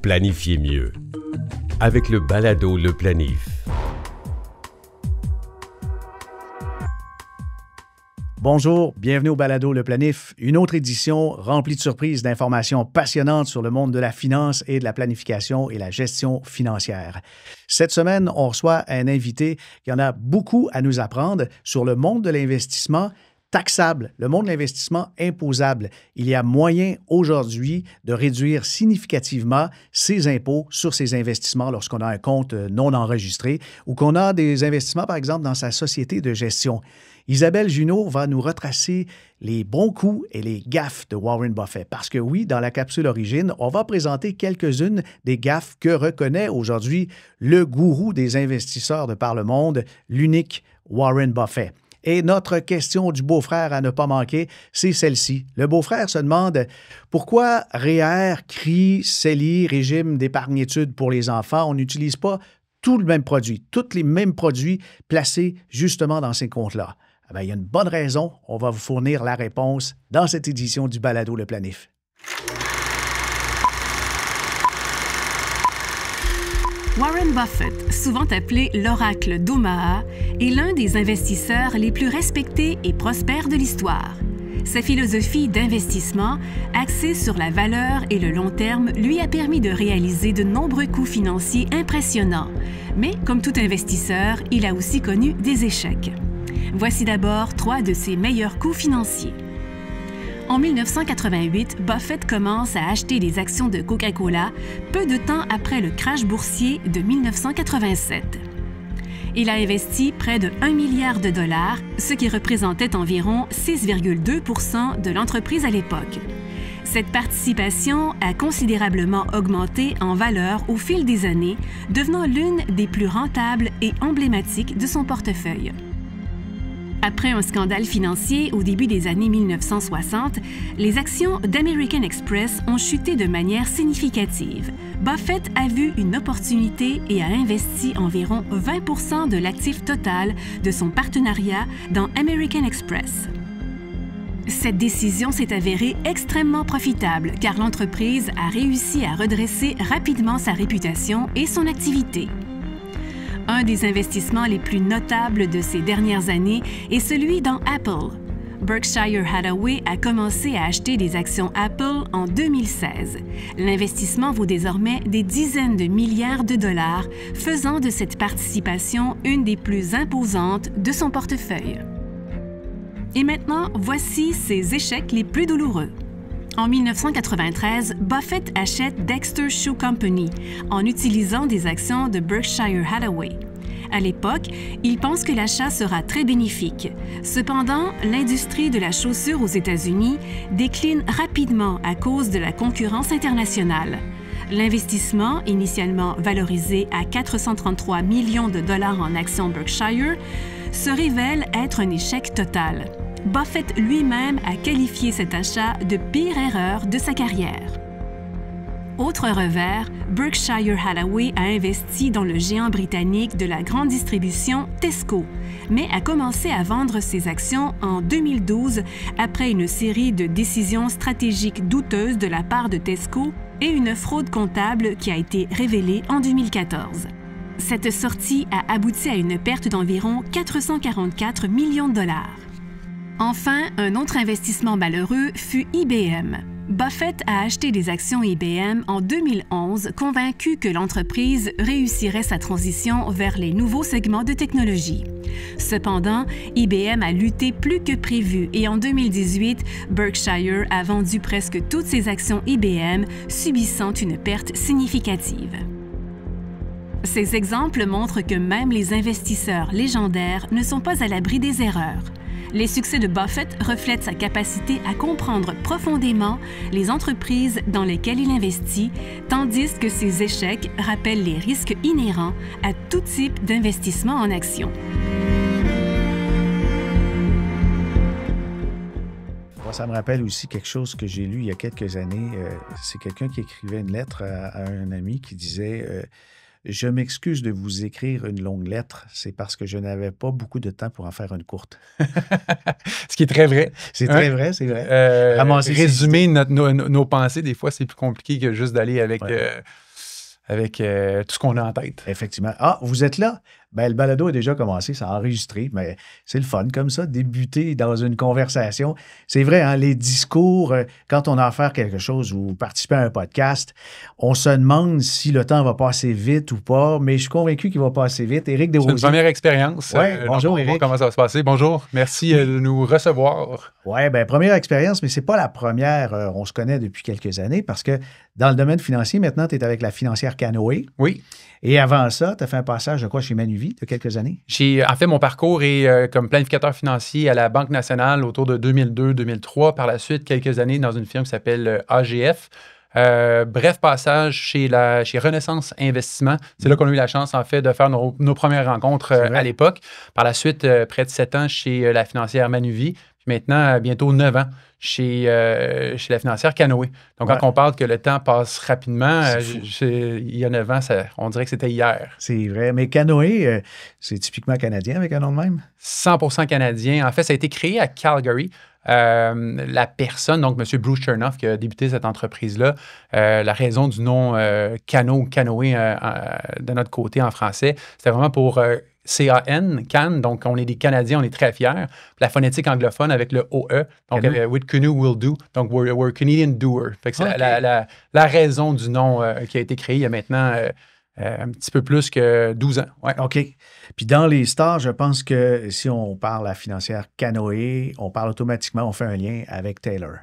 planifiez mieux. Avec le balado Le Planif. Bonjour, bienvenue au balado Le Planif, une autre édition remplie de surprises, d'informations passionnantes sur le monde de la finance et de la planification et la gestion financière. Cette semaine, on reçoit un invité qui en a beaucoup à nous apprendre sur le monde de l'investissement taxable, le monde de l'investissement imposable. Il y a moyen aujourd'hui de réduire significativement ses impôts sur ses investissements lorsqu'on a un compte non enregistré ou qu'on a des investissements, par exemple, dans sa société de gestion. Isabelle Junot va nous retracer les bons coups et les gaffes de Warren Buffett. Parce que oui, dans la capsule Origine, on va présenter quelques-unes des gaffes que reconnaît aujourd'hui le gourou des investisseurs de par le monde, l'unique Warren Buffett. Et notre question du beau-frère à ne pas manquer, c'est celle-ci. Le beau-frère se demande pourquoi REER, CRI, CELI, régime d'épargne-études pour les enfants, on n'utilise pas tout le même produit, tous les mêmes produits placés justement dans ces comptes-là. Eh bien, il y a une bonne raison. On va vous fournir la réponse dans cette édition du balado Le Planif. Warren Buffett, souvent appelé l'oracle d'Omaha, est l'un des investisseurs les plus respectés et prospères de l'histoire. Sa philosophie d'investissement, axée sur la valeur et le long terme, lui a permis de réaliser de nombreux coups financiers impressionnants. Mais comme tout investisseur, il a aussi connu des échecs. Voici d'abord 3 de ses meilleurs coups financiers. En 1988, Buffett commence à acheter des actions de Coca-Cola peu de temps après le crash boursier de 1987. Il a investi près de 1 milliard de dollars, ce qui représentait environ 6,2 % de l'entreprise à l'époque. Cette participation a considérablement augmenté en valeur au fil des années, devenant l'une des plus rentables et emblématiques de son portefeuille. Après un scandale financier au début des années 1960, les actions d'American Express ont chuté de manière significative. Buffett a vu une opportunité et a investi environ 20 % de l'actif total de son partenariat dans American Express. Cette décision s'est avérée extrêmement profitable car l'entreprise a réussi à redresser rapidement sa réputation et son activité. Un des investissements les plus notables de ces dernières années est celui dans Apple. Berkshire Hathaway a commencé à acheter des actions Apple en 2016. L'investissement vaut désormais des dizaines de milliards de dollars, faisant de cette participation une des plus imposantes de son portefeuille. Et maintenant, voici ses échecs les plus douloureux. En 1993, Buffett achète Dexter Shoe Company en utilisant des actions de Berkshire Hathaway. À l'époque, il pense que l'achat sera très bénéfique. Cependant, l'industrie de la chaussure aux États-Unis décline rapidement à cause de la concurrence internationale. L'investissement, initialement valorisé à 433 millions de dollars en actions Berkshire, se révèle être un échec total. Buffett lui-même a qualifié cet achat de pire erreur de sa carrière. Autre revers, Berkshire Hathaway a investi dans le géant britannique de la grande distribution Tesco, mais a commencé à vendre ses actions en 2012 après une série de décisions stratégiques douteuses de la part de Tesco et une fraude comptable qui a été révélée en 2014. Cette sortie a abouti à une perte d'environ 444 millions de dollars. Enfin, un autre investissement malheureux fut IBM. Buffett a acheté des actions IBM en 2011, convaincu que l'entreprise réussirait sa transition vers les nouveaux segments de technologie. Cependant, IBM a lutté plus que prévu et en 2018, Berkshire a vendu presque toutes ses actions IBM, subissant une perte significative. Ces exemples montrent que même les investisseurs légendaires ne sont pas à l'abri des erreurs. Les succès de Buffett reflètent sa capacité à comprendre profondément les entreprises dans lesquelles il investit, tandis que ses échecs rappellent les risques inhérents à tout type d'investissement en actions. Ça me rappelle aussi quelque chose que j'ai lu il y a quelques années. C'est quelqu'un qui écrivait une lettre à un ami qui disait Je m'excuse de vous écrire une longue lettre, c'est parce que je n'avais pas beaucoup de temps pour en faire une courte. Ce qui est très vrai. C'est très vrai, c'est vrai. Résumer nos pensées, des fois, c'est plus compliqué que juste d'aller avec avec tout ce qu'on a en tête. Effectivement. Ah, vous êtes là? Ben, le balado a déjà commencé, ça a enregistré, mais c'est le fun comme ça, débuter dans une conversation. C'est vrai, hein, les discours, quand on a à faire quelque chose ou participer à un podcast, on se demande si le temps va passer vite ou pas, mais je suis convaincu qu'il va passer vite. Éric Desrosiers. C'est une première expérience. Ouais, bonjour Éric. Comment ça va se passer? Bonjour, merci de nous recevoir. Oui, bien, première expérience, mais ce n'est pas la première. On se connaît depuis quelques années parce que dans le domaine financier, maintenant, tu es avec la financière Canoë. Oui. Et avant ça, tu as fait un passage, je crois, chez Manuvie de quelques années. En fait, mon parcours est comme planificateur financier à la Banque nationale autour de 2002-2003. Par la suite, quelques années dans une firme qui s'appelle AGF. Bref passage chez Renaissance Investissement. C'est là qu'on a eu la chance, en fait, de faire nos premières rencontres à l'époque. Par la suite, près de 7 ans chez la financière Manuvie. Puis maintenant, bientôt 9 ans chez la financière Canoë. Donc, quand on parle que le temps passe rapidement, il y a 9 ans, on dirait que c'était hier. C'est vrai. Mais Canoë, c'est typiquement canadien avec un nom de même? 100% canadien. En fait, ça a été créé à Calgary. La personne, donc M. Bruce Chernoff, qui a débuté cette entreprise-là, la raison du nom Canoë de notre côté en français, c'était vraiment pour C-A-N, Can, donc on est des Canadiens, on est très fiers. Puis la phonétique anglophone avec le O-E, donc with canoe will do, donc we're Canadian doer. Fait que c'est la raison du nom qui a été créé il y a maintenant un petit peu plus que 12 ans. Ouais. OK. Puis dans les stars, je pense que si on parle à la financière Canoë, on parle automatiquement, on fait un lien avec Taylor.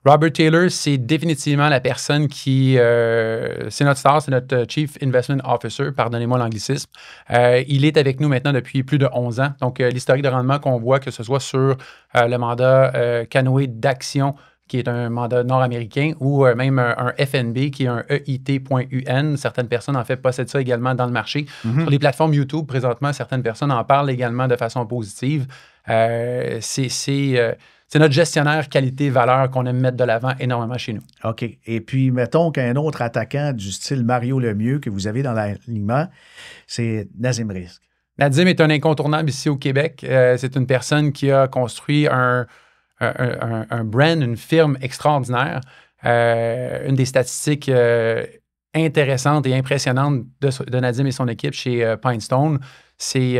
Robert Taylor, c'est définitivement la personne qui... c'est notre star, c'est notre Chief Investment Officer, pardonnez-moi l'anglicisme. Il est avec nous maintenant depuis plus de 11 ans. Donc, l'historique de rendement qu'on voit, que ce soit sur le mandat Canoë d'action, qui est un mandat nord-américain, ou même un FNB, qui est un EIT.UN. Certaines personnes, en fait, possèdent ça également dans le marché. Mm-hmm. Sur les plateformes YouTube, présentement, certaines personnes en parlent également de façon positive. C'est notre gestionnaire qualité-valeur qu'on aime mettre de l'avant énormément chez nous. OK. Et puis, mettons qu'un autre attaquant du style Mario Lemieux que vous avez dans l'alignement, c'est Nazim Rizk. Nazim est un incontournable ici au Québec. C'est une personne qui a construit un brand, une firme extraordinaire. Une des statistiques intéressantes et impressionnantes de Nazim et son équipe chez PineStone, c'est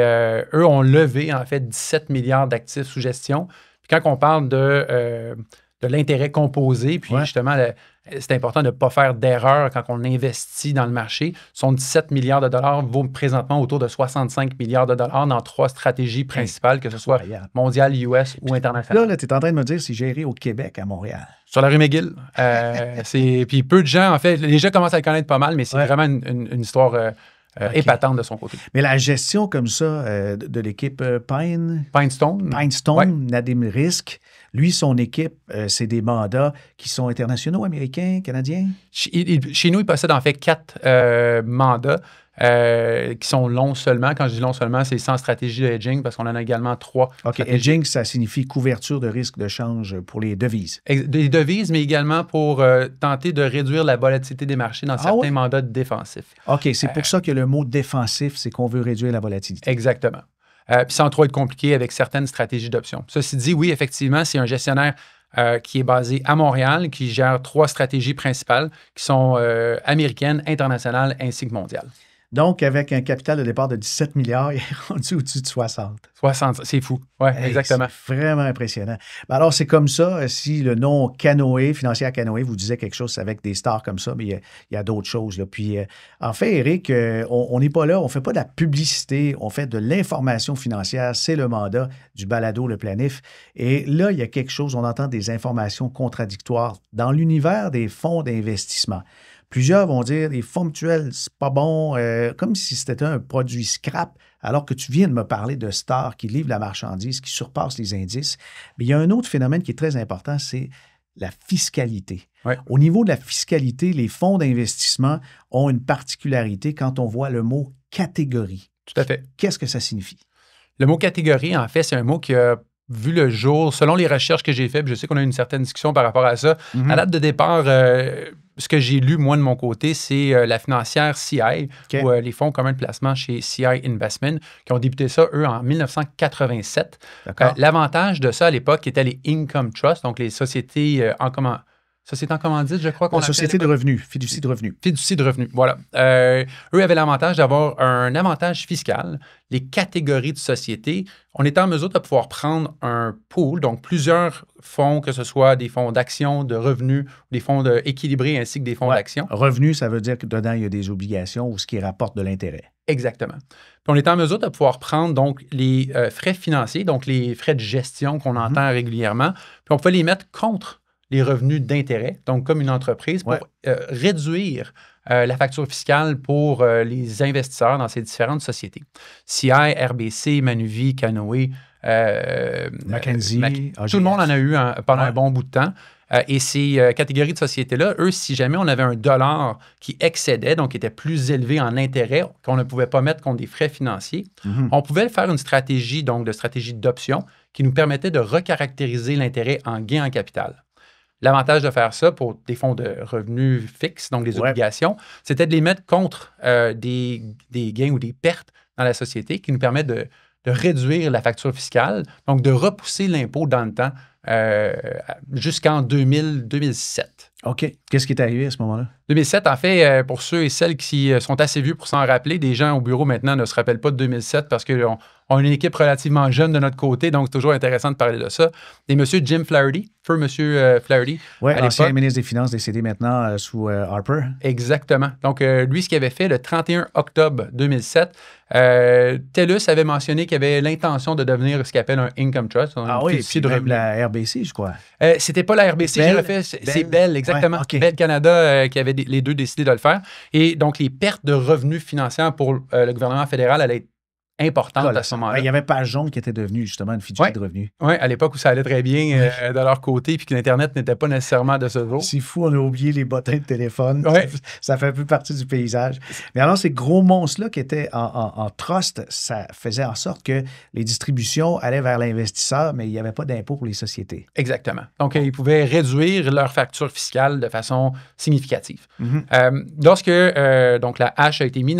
eux ont levé en fait 17 milliards d'actifs sous gestion. Puis quand on parle de l'intérêt composé, puis justement, c'est important de ne pas faire d'erreur quand on investit dans le marché. Son 17 milliards de dollars vaut présentement autour de 65 milliards de dollars dans 3 stratégies principales, que ce soit mondiale, US ou internationale. Là tu es en train de me dire si géré au Québec, à Montréal. Sur la rue McGill. Puis peu de gens, en fait, les gens commencent à le connaître pas mal, mais c'est vraiment une histoire épatante de son côté. Mais la gestion comme ça de l'équipe PineStone, Nazim Rizk, lui, son équipe, c'est des mandats qui sont internationaux, américains, canadiens? Chez nous, il possède en fait 4 mandats qui sont longs seulement. Quand je dis long seulement, c'est sans stratégie de hedging parce qu'on en a également 3. OK. Hedging, ça signifie couverture de risque de change pour les devises. Des devises, mais également pour tenter de réduire la volatilité des marchés dans certains mandats défensifs. OK. C'est pour ça que le mot défensif, c'est qu'on veut réduire la volatilité. Exactement. Puis sans trop être compliqué avec certaines stratégies d'options. Ceci dit, oui, effectivement, c'est un gestionnaire qui est basé à Montréal, qui gère 3 stratégies principales qui sont américaines, internationales ainsi que mondiales. Donc, avec un capital de départ de 17 milliards, il est rendu au-dessus de 60. 60, c'est fou. Oui, exactement. C'est vraiment impressionnant. Alors, c'est comme ça, si le nom Canoë, financière Canoë, vous disait quelque chose avec des stars comme ça, mais il y a d'autres choses. Là. Puis, en fait, Éric, on n'est pas là, on ne fait pas de la publicité, on fait de l'information financière. C'est le mandat du balado, le planif. Et là, il y a quelque chose, on entend des informations contradictoires dans l'univers des fonds d'investissement. Plusieurs vont dire les fonds mutuels, c'est pas bon, comme si c'était un produit scrap, alors que tu viens de me parler de stars qui livrent la marchandise, qui surpassent les indices. Mais il y a un autre phénomène qui est très important, c'est la fiscalité. Ouais. Au niveau de la fiscalité, les fonds d'investissement ont une particularité quand on voit le mot catégorie. Tout à fait. Qu'est-ce que ça signifie? Le mot catégorie, en fait, c'est un mot qui a vu le jour, selon les recherches que j'ai faites, puis je sais qu'on a eu une certaine discussion par rapport à ça. Mm-hmm. À date de départ, ce que j'ai lu, moi, de mon côté, c'est la financière CI, ou les fonds communs de placement chez CI Investment, qui ont débuté ça, eux, en 1987. L'avantage de ça, à l'époque, était les Income Trust, donc les sociétés en commun. Société en commandite, je crois qu'on l'appelle. Société de revenus, fiducie de revenus. Fiducie de revenus, voilà. Eux avaient l'avantage d'avoir un avantage fiscal. Les catégories de sociétés, on était en mesure de pouvoir prendre un pool, donc plusieurs fonds, que ce soit des fonds d'action, de revenus, des fonds équilibrés ainsi que des fonds d'action. Revenus, ça veut dire que dedans, il y a des obligations ou ce qui rapporte de l'intérêt. Exactement. Puis on est en mesure de pouvoir prendre donc les frais financiers, donc les frais de gestion qu'on entend régulièrement, puis on peut les mettre contre les revenus d'intérêt, donc comme une entreprise, pour réduire la facture fiscale pour les investisseurs dans ces différentes sociétés. CI, RBC, Manuvie, Canoë, Mackenzie, tout le monde en a eu pendant un bon bout de temps. Et ces catégories de sociétés-là, eux, si jamais on avait un dollar qui excédait, donc qui était plus élevé en intérêt, qu'on ne pouvait pas mettre contre des frais financiers, on pouvait faire une stratégie, donc de stratégie d'option, qui nous permettait de recaractériser l'intérêt en gain en capital. L'avantage de faire ça pour des fonds de revenus fixes, donc des obligations, c'était de les mettre contre des gains ou des pertes dans la société qui nous permettent de réduire la facture fiscale, donc de repousser l'impôt dans le temps jusqu'en 2007. OK. Qu'est-ce qui est arrivé à ce moment-là? 2007, en fait, pour ceux et celles qui sont assez vieux pour s'en rappeler, des gens au bureau maintenant ne se rappellent pas de 2007 parce qu'on a une équipe relativement jeune de notre côté, donc c'est toujours intéressant de parler de ça. Et M. Jim Flaherty, feu M. Flaherty. Oui, ancien ministre des Finances décédé maintenant sous Harper. Exactement. Donc, lui, ce qu'il avait fait le 31 octobre 2007, TELUS avait mentionné qu'il avait l'intention de devenir ce qu'il appelle un income trust. Même la RBC, je crois. C'était pas la RBC, j'ai refait, c'est Bell, exactement. Bell Canada qui avait les deux décidé de le faire. Et donc, les pertes de revenus financiers pour le gouvernement fédéral allaient être importantes à ce moment-là. Il y avait Page Jaune qui était devenu justement une fiducie de revenus. Oui, à l'époque où ça allait très bien de leur côté puis que l'Internet n'était pas nécessairement de ce jour. C'est fou, on a oublié les bottins de téléphone. Ça fait plus partie du paysage. Mais alors, ces gros monstres-là qui étaient en trust, ça faisait en sorte que les distributions allaient vers l'investisseur, mais il n'y avait pas d'impôt pour les sociétés. Exactement. Donc, ils pouvaient réduire leur facture fiscale de façon significative. Lorsque donc, la hache a été mise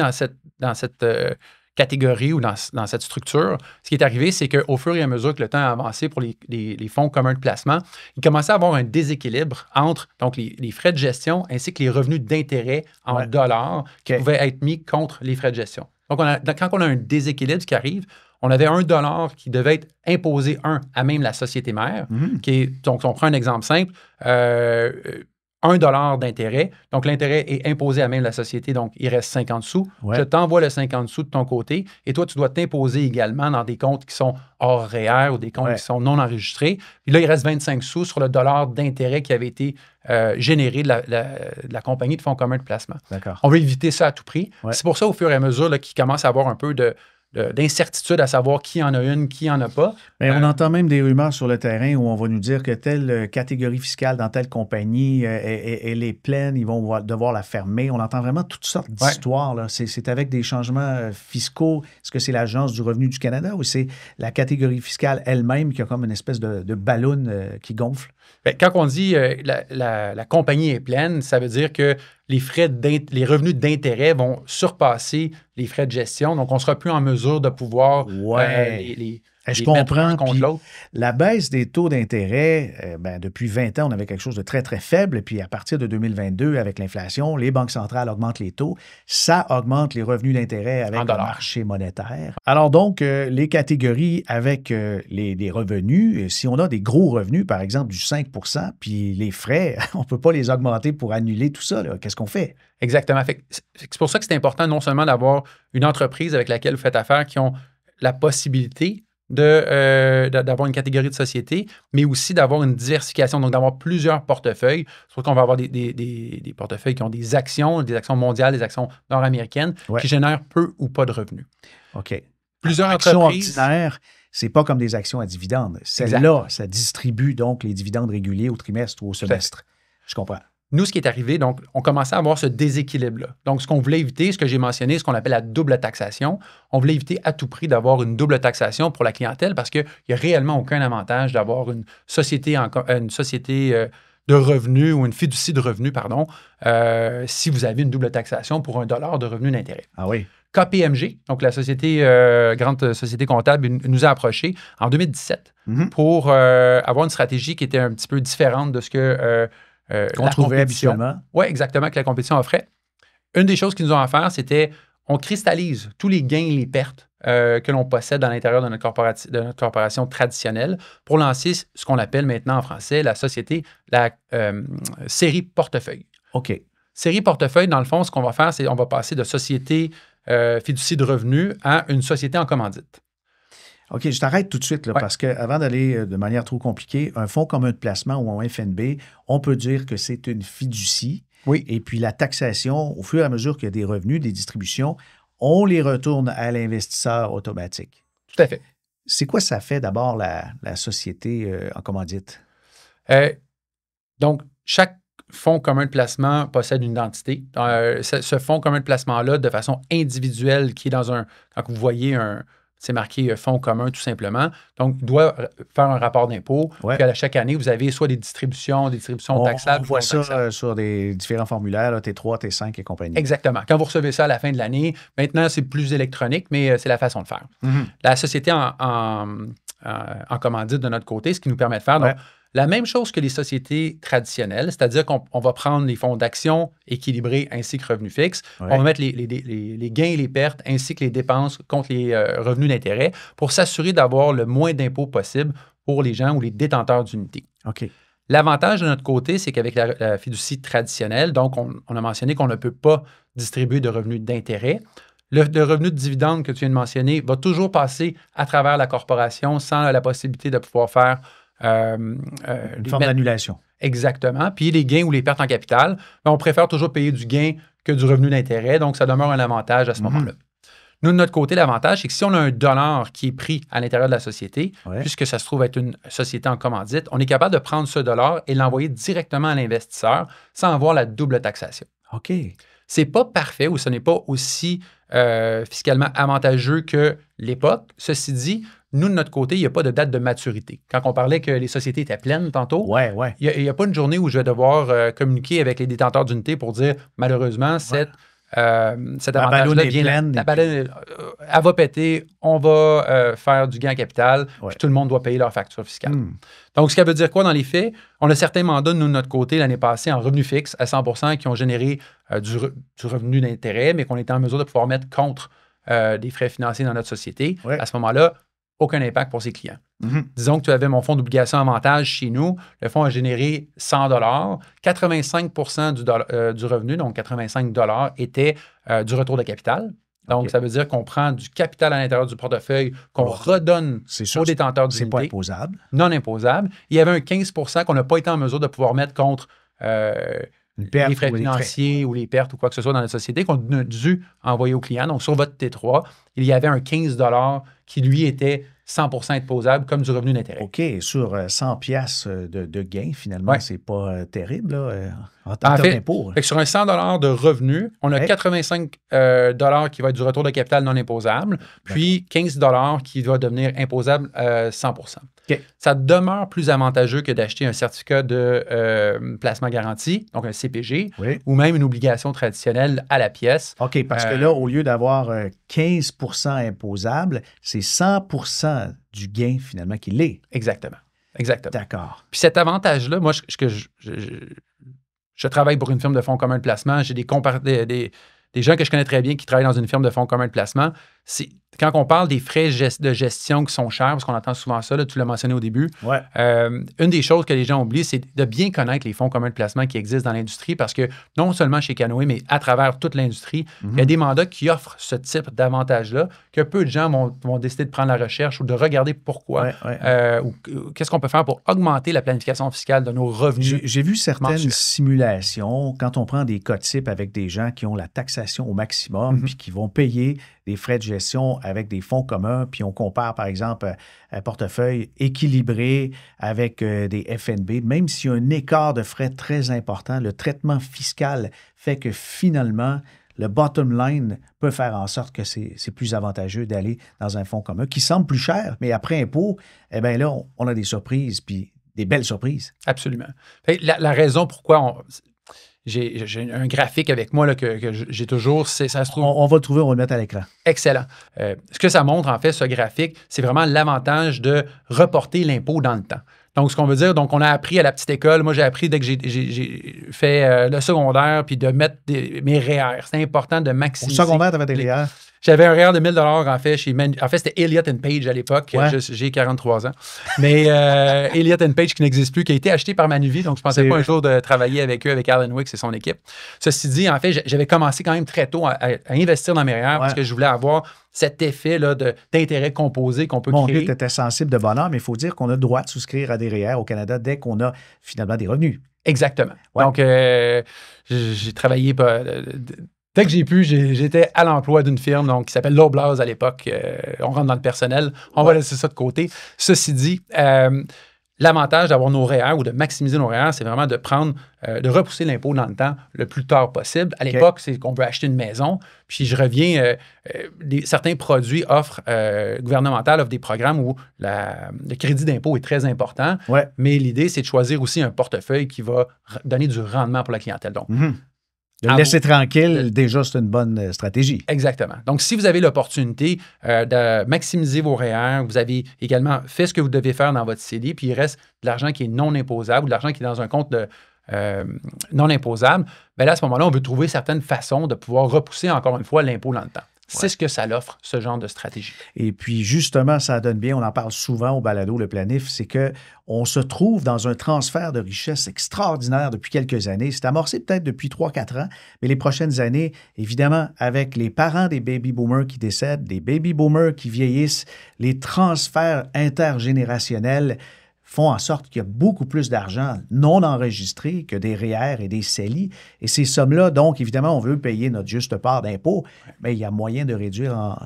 dans cette catégorie ou dans cette structure, ce qui est arrivé, c'est qu'au fur et à mesure que le temps a avancé pour les fonds communs de placement, il commençait à avoir un déséquilibre entre donc, les frais de gestion ainsi que les revenus d'intérêt en dollars qui pouvaient être mis contre les frais de gestion. Donc, quand on a un déséquilibre qui arrive, on avait $1 qui devait être imposé, à même la société mère, donc on prend un exemple simple, $1 d'intérêt. Donc, l'intérêt est imposé à même la société, donc il reste 50 sous. Je t'envoie le 50 sous de ton côté et toi, tu dois t'imposer également dans des comptes qui sont hors REER ou des comptes qui sont non enregistrés. Puis là, il reste 25 sous sur le dollar d'intérêt qui avait été généré de la compagnie de fonds communs de placement. On veut éviter ça à tout prix. C'est pour ça, au fur et à mesure, qu'il commence à avoir un peu d'incertitude à savoir qui en a une, qui en a pas. Mais on entend même des rumeurs sur le terrain où on va nous dire que telle catégorie fiscale dans telle compagnie, elle est pleine, ils vont devoir la fermer. On entend vraiment toutes sortes d'histoires. Là. C'est avec des changements fiscaux. Est-ce que c'est l'Agence du revenu du Canada ou c'est la catégorie fiscale elle-même qui a comme une espèce de ballon qui gonfle? Bien, quand on dit la compagnie est pleine, ça veut dire que les revenus d'intérêt vont surpasser les frais de gestion. Donc, on ne sera plus en mesure de pouvoir je comprends. Contre l'autre. La baisse des taux d'intérêt, depuis 20 ans, on avait quelque chose de très, très faible. Et puis, à partir de 2022, avec l'inflation, les banques centrales augmentent les taux. Ça augmente les revenus d'intérêt avec le marché monétaire. Alors donc, les catégories avec les revenus, si on a des gros revenus, par exemple du 5 % puis les frais, on ne peut pas les augmenter pour annuler tout ça. Qu'est-ce qu'on fait? Exactement. C'est pour ça que c'est important non seulement d'avoir une entreprise avec laquelle vous faites affaire qui ont la possibilité d'avoir une catégorie de société, mais aussi d'avoir une diversification, donc d'avoir plusieurs portefeuilles. Surtout qu'on va avoir des portefeuilles qui ont des actions mondiales, des actions nord-américaines, qui génèrent peu ou pas de revenus. OK. Plusieurs actions entreprises... ordinaires, c'est pas comme des actions à dividendes. Celle-là, ça distribue donc les dividendes réguliers au trimestre ou au semestre. Je comprends. Nous, ce qui est arrivé, donc, on commençait à avoir ce déséquilibre-là. Donc, ce qu'on voulait éviter, ce que j'ai mentionné, ce qu'on appelle la double taxation, on voulait éviter à tout prix d'avoir une double taxation pour la clientèle parce qu'il n'y a réellement aucun avantage d'avoir une société de revenus ou une fiducie de revenus, si vous avez une double taxation pour $1 de revenu d'intérêt. Ah oui. KPMG, donc la grande société comptable, nous a approchés en 2017 pour avoir une stratégie qui était un petit peu différente de ce que qu'on trouvait habituellement. Oui, exactement, que la compétition offrait. Une des choses qu'ils nous ont offert, c'était on cristallise tous les gains et les pertes que l'on possède à l'intérieur de notre corporation traditionnelle pour lancer ce qu'on appelle maintenant en français la société, la série portefeuille. OK. Série portefeuille, dans le fond, ce qu'on va faire, c'est on va passer de société fiducie de revenus à une société en commandite. OK, je t'arrête tout de suite, là, parce qu'avant d'aller de manière trop compliquée, un fonds commun de placement ou un FNB, on peut dire que c'est une fiducie. Oui. Et puis la taxation, au fur et à mesure qu'il y a des revenus, des distributions, on les retourne à l'investisseur automatique. Tout à fait. C'est quoi ça fait d'abord la société en commandite? Donc, chaque fonds commun de placement possède une identité. Ce fonds commun de placement-là, de façon individuelle, qui est dans un... Quand vous voyez c'est marqué fonds commun tout simplement. Donc, il doit faire un rapport d'impôt. Ouais. Puis à chaque année, vous avez soit des distributions taxables. On voit ça sur des différents formulaires, là, T3, T5 et compagnie. Exactement. Quand vous recevez ça à la fin de l'année, maintenant, c'est plus électronique, mais c'est la façon de faire. Mm-hmm. La société en commandite de notre côté, ce qui nous permet de faire... Donc, la même chose que les sociétés traditionnelles, c'est-à-dire qu'on va prendre les fonds d'action équilibrés ainsi que revenus fixes. Ouais. On va mettre les gains et les pertes ainsi que les dépenses contre les revenus d'intérêt pour s'assurer d'avoir le moins d'impôts possible pour les gens ou les détenteurs d'unités. OK. L'avantage de notre côté, c'est qu'avec la fiducie traditionnelle, donc on a mentionné qu'on ne peut pas distribuer de revenus d'intérêt. Le revenu de dividende que tu viens de mentionner va toujours passer à travers la corporation sans la possibilité de pouvoir faire une forme d'annulation. Exactement. Puis les gains ou les pertes en capital, on préfère toujours payer du gain que du revenu d'intérêt. Donc, ça demeure un avantage à ce moment-là. Nous, de notre côté, l'avantage, c'est que si on a un dollar qui est pris à l'intérieur de la société, puisque ça se trouve être une société en commandite, on est capable de prendre ce dollar et l'envoyer directement à l'investisseur sans avoir la double taxation. OK. C'est pas parfait ou ce n'est pas aussi fiscalement avantageux que l'époque. Ceci dit, nous, de notre côté, il n'y a pas de date de maturité. Quand on parlait que les sociétés étaient pleines tantôt, il n'y a pas une journée où je vais devoir communiquer avec les détenteurs d'unités pour dire, malheureusement, cet avantage-là vient... La ballonne, elle va péter, on va faire du gain en capital, puis tout le monde doit payer leur facture fiscale. Donc, ce qui veut dire quoi dans les faits? On a certains mandats, nous, de notre côté, l'année passée, en revenu fixe à 100 qui ont généré du revenu d'intérêt, mais qu'on était en mesure de pouvoir mettre contre des frais financiers dans notre société. À ce moment-là, aucun impact pour ses clients. Disons que tu avais mon fonds d'obligation avantage chez nous. Le fonds a généré 100 85 du revenu, donc 85 était du retour de capital. Donc, ça veut dire qu'on prend du capital à l'intérieur du portefeuille qu'on redonne aux détenteurs d'unités. C'est pas imposable. Non imposable. Il y avait un 15 qu'on n'a pas été en mesure de pouvoir mettre contre les frais financiers ou les pertes ou quoi que ce soit dans la société qu'on a dû envoyer aux clients. Donc, sur votre T3, il y avait un 15 qui, lui, était 100% imposable comme du revenu d'intérêt. OK. Sur 100 piastres de gain, finalement, c'est pas terrible là, en termes d'impôt. Sur un 100 de revenu, on a 85 qui va être du retour de capital non imposable, puis 15 qui va devenir imposable 100%. Okay. Ça demeure plus avantageux que d'acheter un certificat de placement garanti, donc un CPG, ou même une obligation traditionnelle à la pièce. OK, parce que là, au lieu d'avoir 15 imposable, c'est 100 du gain, finalement, qui l'est. Exactement. D'accord. Puis cet avantage-là, moi, je travaille pour une firme de fonds communs de placement. J'ai des gens que je connais très bien qui travaillent dans une firme de fonds communs de placement. Quand on parle des frais de gestion qui sont chers, parce qu'on entend souvent ça, là, tu l'as mentionné au début, une des choses que les gens oublient, c'est de bien connaître les fonds communs de placement qui existent dans l'industrie parce que non seulement chez Canoë, mais à travers toute l'industrie, il y a des mandats qui offrent ce type d'avantage-là que peu de gens vont décider de prendre la recherche ou de regarder pourquoi ou qu'est-ce qu'on peut faire pour augmenter la planification fiscale de nos revenus. J'ai vu certaines simulations quand on prend des cas types avec des gens qui ont la taxation au maximum puis qui vont payer des frais de gestion avec des fonds communs, puis on compare, par exemple, un portefeuille équilibré avec des FNB, même s'il y a un écart de frais très important, le traitement fiscal fait que finalement, le bottom line peut faire en sorte que c'est plus avantageux d'aller dans un fonds commun qui semble plus cher, mais après impôt, eh bien là, on a des surprises, puis des belles surprises. Absolument. La raison pourquoi j'ai un graphique avec moi là, que j'ai toujours. Ça se trouve. On va le trouver, on va le mettre à l'écran. Excellent. Ce que ça montre, en fait, ce graphique, c'est vraiment l'avantage de reporter l'impôt dans le temps. Donc, ce qu'on veut dire, donc on a appris à la petite école. Moi, j'ai appris dès que j'ai fait le secondaire, puis de mettre mes REER. C'est important de maximiser. Au secondaire, tu avais des REER? J'avais un REER de 1 000 en fait. En fait, c'était Elliott & Page à l'époque. Ouais. J'ai 43 ans. Mais Elliott & Page qui n'existe plus, qui a été acheté par Manuvie. Donc, je ne pensais pas un jour de travailler avec eux, avec Alan Wicks et son équipe. Ceci dit, en fait, j'avais commencé quand même très tôt à investir dans mes REER parce que je voulais avoir cet effet là, d'intérêt composé qu'on peut créer. Tu étais sensible de bonheur, mais il faut dire qu'on a le droit de souscrire à des REER au Canada dès qu'on a finalement des revenus. Exactement. Ouais. Donc, j'ai travaillé... Dès que j'ai pu, j'étais à l'emploi d'une firme donc, qui s'appelle Loblaws à l'époque. On rentre dans le personnel. On va laisser ça de côté. Ceci dit, l'avantage d'avoir nos REER ou de maximiser nos REER, c'est vraiment de de repousser l'impôt dans le temps le plus tard possible. À l'époque, c'est qu'on veut acheter une maison. Puis je reviens, certains produits gouvernementaux offrent des programmes où le crédit d'impôt est très important. Ouais. Mais l'idée, c'est de choisir aussi un portefeuille qui va donner du rendement pour la clientèle. Donc, de le laisser tranquille, déjà, c'est une bonne stratégie. Exactement. Donc, si vous avez l'opportunité de maximiser vos REER, vous avez également fait ce que vous devez faire dans votre CD, puis il reste de l'argent qui est non imposable ou de l'argent qui est dans un compte non imposable, bien là, à ce moment-là, on veut trouver certaines façons de pouvoir repousser encore une fois l'impôt dans le temps. C'est ce que ça l'offre, ce genre de stratégie. Et puis, justement, ça donne bien, on en parle souvent au balado, le planif, c'est qu'on se trouve dans un transfert de richesse extraordinaire depuis quelques années. C'est amorcé peut-être depuis 3-4 ans, mais les prochaines années, évidemment, avec les parents des baby-boomers qui décèdent, des baby-boomers qui vieillissent, les transferts intergénérationnels font en sorte qu'il y a beaucoup plus d'argent non enregistré que des REER et des CELI. Et ces sommes-là, donc, évidemment, on veut payer notre juste part d'impôt, mais il y a moyen de réduire en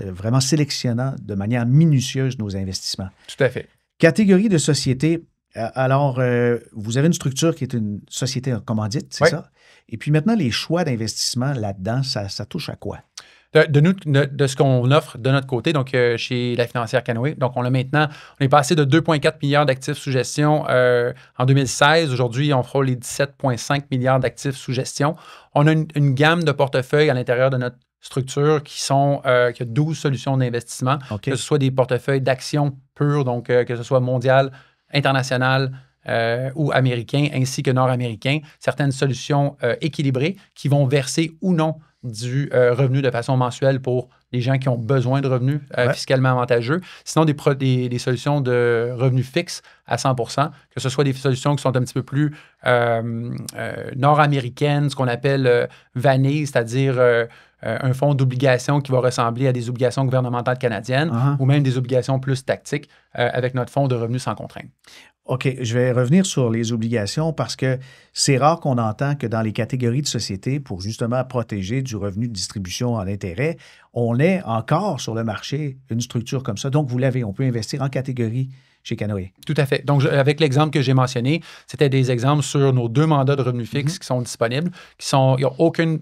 vraiment sélectionnant de manière minutieuse nos investissements. Tout à fait. Catégorie de société. Alors, vous avez une structure qui est une société en commandite, c'est ça? Et puis maintenant, les choix d'investissement là-dedans, ça touche à quoi? De ce qu'on offre de notre côté, donc chez la financière Canoë. Donc, on est passé de 2,4 milliards d'actifs sous gestion en 2016. Aujourd'hui, on frôle les 17,5 milliards d'actifs sous gestion. On a une gamme de portefeuilles à l'intérieur de notre structure qui a 12 solutions d'investissement, que ce soit des portefeuilles d'actions pures, donc que ce soit mondial, international, ou américain, ainsi que nord-américain, certaines solutions équilibrées qui vont verser ou non du revenu de façon mensuelle pour les gens qui ont besoin de revenus fiscalement avantageux. Sinon, des solutions de revenus fixes à 100%, que ce soit des solutions qui sont un petit peu plus nord-américaines, ce qu'on appelle vanille, c'est-à-dire un fonds d'obligations qui va ressembler à des obligations gouvernementales canadiennes ou même des obligations plus tactiques avec notre fonds de revenus sans contrainte. OK, je vais revenir sur les obligations parce que c'est rare qu'on entend que dans les catégories de sociétés, pour justement protéger du revenu de distribution en intérêt, on ait encore sur le marché une structure comme ça. Donc, vous l'avez, on peut investir en catégorie chez Canoë. Tout à fait. Donc, avec l'exemple que j'ai mentionné, c'était des exemples sur nos 2 mandats de revenus fixes qui sont disponibles, il n'y a aucune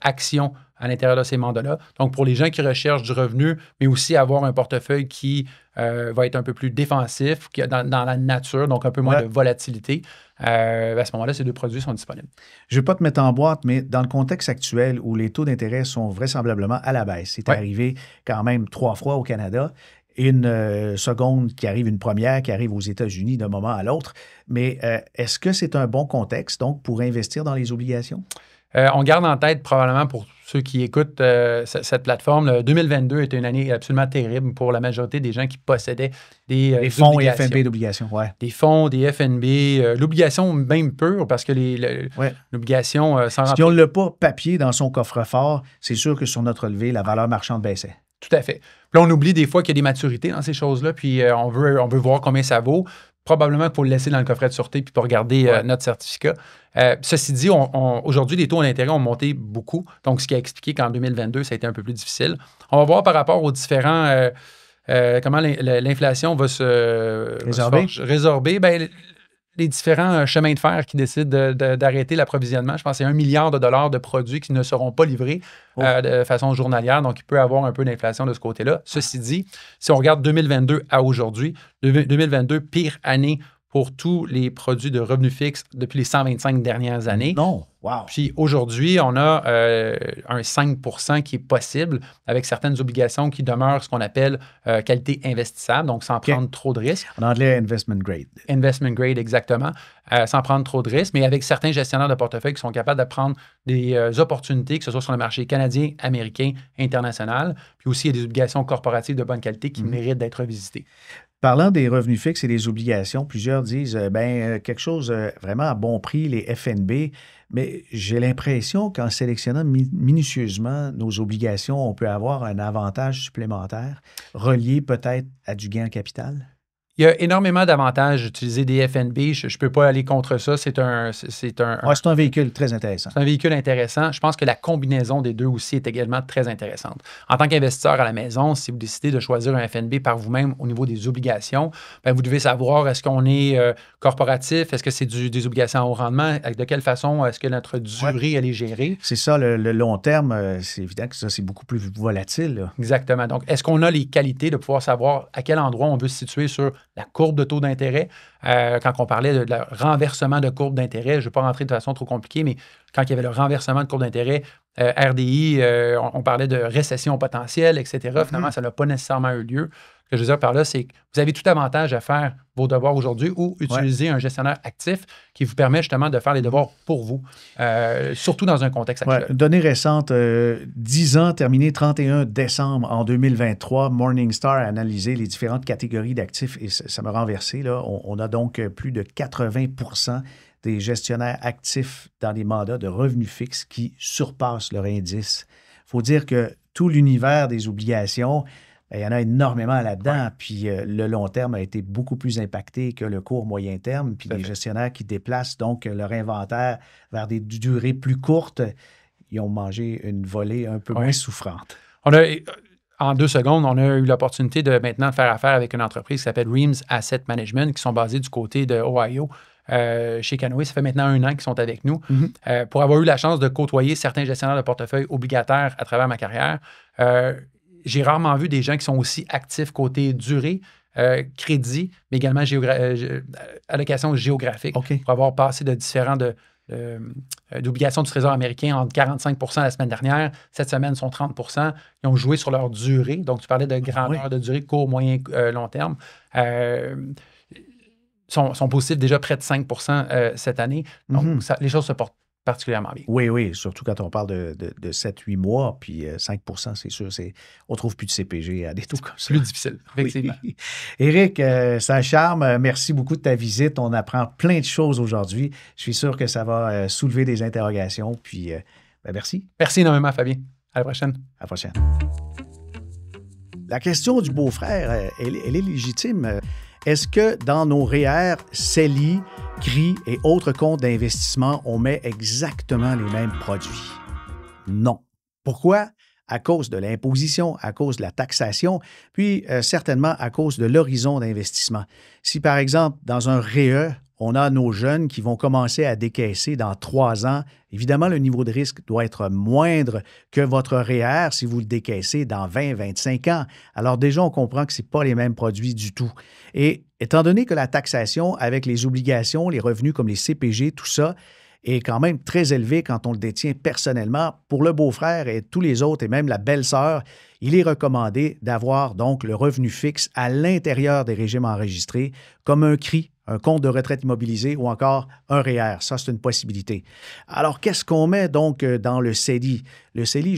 action à l'intérieur de ces mandats-là. Donc, pour les gens qui recherchent du revenu, mais aussi avoir un portefeuille qui va être un peu plus défensif, qui dans la nature, donc un peu moins de volatilité, à ce moment-là, ces 2 produits sont disponibles. Je ne vais pas te mettre en boîte, mais dans le contexte actuel où les taux d'intérêt sont vraisemblablement à la baisse, c'est arrivé quand même 3 fois au Canada, une seconde qui arrive, une première qui arrive aux États-Unis d'un moment à l'autre. Mais est-ce que c'est un bon contexte, donc, pour investir dans les obligations? On garde en tête probablement pour ceux qui écoutent cette plateforme, 2022 était une année absolument terrible pour la majorité des gens qui possédaient des fonds et FNB d'obligations. Des fonds, des FNB, l'obligation même pure parce que l'obligation sans si on ne l'a pas papier dans son coffre-fort, c'est sûr que sur notre relevé, la valeur marchande baissait. Tout à fait. Puis là, on oublie des fois qu'il y a des maturités dans ces choses-là, puis on veut voir combien ça vaut. Probablement qu'il faut le laisser dans le coffret de sûreté puis pour regarder notre certificat. Ceci dit, aujourd'hui, les taux d'intérêt ont monté beaucoup. Donc, ce qui a expliqué qu'en 2022, ça a été un peu plus difficile. On va voir par rapport aux différents... comment l'inflation va se résorber. Bien, les différents chemins de fer qui décident d'arrêter l'approvisionnement. Je pense que c'est $1 milliard de produits qui ne seront pas livrés de façon journalière. Donc, il peut y avoir un peu d'inflation de ce côté-là. Ceci dit, si on regarde 2022 à aujourd'hui, 2022, pire année pour tous les produits de revenus fixes depuis les 125 dernières années. Non, wow. Puis aujourd'hui, on a un 5 % qui est possible avec certaines obligations qui demeurent ce qu'on appelle qualité investissable, donc sans prendre trop de risques. En anglais, investment grade. Investment grade, exactement, sans prendre trop de risques, mais avec certains gestionnaires de portefeuille qui sont capables de prendre des opportunités, que ce soit sur le marché canadien, américain, international. Puis aussi, il y a des obligations corporatives de bonne qualité qui méritent d'être visitées. Parlant des revenus fixes et des obligations, plusieurs disent quelque chose vraiment à bon prix, les FNB, mais j'ai l'impression qu'en sélectionnant minutieusement nos obligations, on peut avoir un avantage supplémentaire relié peut-être à du gain en capital. Il y a énormément d'avantages d'utiliser des FNB. Je ne peux pas aller contre ça. C'est un véhicule très intéressant. C'est un véhicule intéressant. Je pense que la combinaison des deux aussi est également très intéressante. En tant qu'investisseur à la maison, si vous décidez de choisir un FNB par vous-même au niveau des obligations, bien, vous devez savoir est-ce qu'on est corporatif, est-ce que c'est des obligations à haut rendement, de quelle façon est-ce que notre durée elle est gérée. C'est ça, le long terme, c'est évident que ça, c'est beaucoup plus volatile. Là. Exactement. Donc, est-ce qu'on a les qualités de pouvoir savoir à quel endroit on veut se situer sur la courbe de taux d'intérêt? Quand on parlait de renversement de courbe d'intérêt, je ne vais pas rentrer de façon trop compliquée, mais quand il y avait le renversement de courbe d'intérêt, RDI, on parlait de récession potentielle, etc. Finalement, ça n'a pas nécessairement eu lieu. Ce que je veux dire par là, c'est que vous avez tout avantage à faire vos devoirs aujourd'hui ou utiliser un gestionnaire actif qui vous permet justement de faire les devoirs pour vous, surtout dans un contexte actuel. Données récentes, 10 ans terminés 31 décembre en 2023, Morningstar a analysé les différentes catégories d'actifs et ça m'a renversé. Là. On a donc plus de 80 % des gestionnaires actifs dans des mandats de revenus fixes qui surpassent leur indice. Il faut dire que tout l'univers des obligations, il y en a énormément là-dedans, puis le long terme a été beaucoup plus impacté que le court moyen terme, puis les gestionnaires qui déplacent donc leur inventaire vers des durées plus courtes, ils ont mangé une volée un peu moins souffrante. En 2 secondes, on a eu l'opportunité de maintenant faire affaire avec une entreprise qui s'appelle Reams Asset Management, qui sont basés du côté de Ohio, chez Canoë. Ça fait maintenant 1 an qu'ils sont avec nous. Pour avoir eu la chance de côtoyer certains gestionnaires de portefeuille obligataires à travers ma carrière, j'ai rarement vu des gens qui sont aussi actifs côté durée, crédit, mais également allocation géographique. Pour avoir passé de différents d'obligations du Trésor américain entre 45 % la semaine dernière. Cette semaine, sont 30 %. Ils ont joué sur leur durée. Donc, tu parlais de grandeur de durée, court, moyen, long terme. Sont positifs déjà près de 5 % cette année. Donc, les choses se portent particulièrement bien. Oui, surtout quand on parle de 7-8 mois, puis 5 % c'est sûr, on ne trouve plus de CPG à des taux comme ça. Plus difficile, effectivement. Oui. Éric, Saint-Charme, merci beaucoup de ta visite. On apprend plein de choses aujourd'hui. Je suis sûr que ça va soulever des interrogations, puis merci. Merci énormément, Fabien. À la prochaine. À la prochaine. La question du beau-frère, elle est légitime. Est-ce que dans nos REER, CELI, CRI et autres comptes d'investissement, on met exactement les mêmes produits? Non. Pourquoi? À cause de l'imposition, à cause de la taxation, puis certainement à cause de l'horizon d'investissement. Si, par exemple, dans un REE, on a nos jeunes qui vont commencer à décaisser dans 3 ans, évidemment, le niveau de risque doit être moindre que votre REER si vous le décaissez dans 20-25 ans. Alors déjà, on comprend que ce n'est pas les mêmes produits du tout. Et étant donné que la taxation avec les obligations, les revenus comme les CPG, tout ça, est quand même très élevé quand on le détient personnellement, pour le beau-frère et tous les autres, et même la belle-sœur, il est recommandé d'avoir donc le revenu fixe à l'intérieur des régimes enregistrés, comme un CRI, un compte de retraite immobilisé ou encore un REER. Ça, c'est une possibilité. Alors, qu'est-ce qu'on met donc dans le CELI? Le CELI,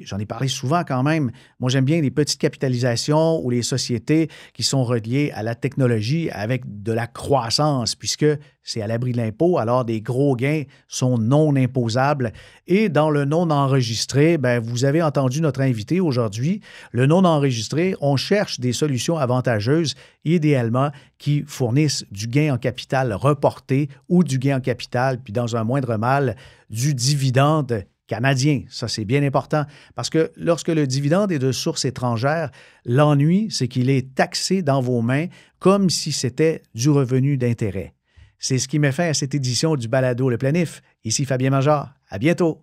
j'en ai parlé souvent quand même. Moi, j'aime bien les petites capitalisations ou les sociétés qui sont reliées à la technologie avec de la croissance, puisque c'est à l'abri de l'impôt, alors des gros gains sont non imposables. Et dans le non enregistré, vous avez entendu notre invité aujourd'hui. Le non enregistré, on cherche des solutions avantageuses, idéalement, qui fournissent du gain en capital reporté ou du gain en capital, puis dans un moindre mal, du dividende canadien. Ça, c'est bien important parce que lorsque le dividende est de source étrangère, l'ennui, c'est qu'il est taxé dans vos mains comme si c'était du revenu d'intérêt. C'est ce qui met fin à cette édition du Balado Le Planif. Ici Fabien Major. À bientôt.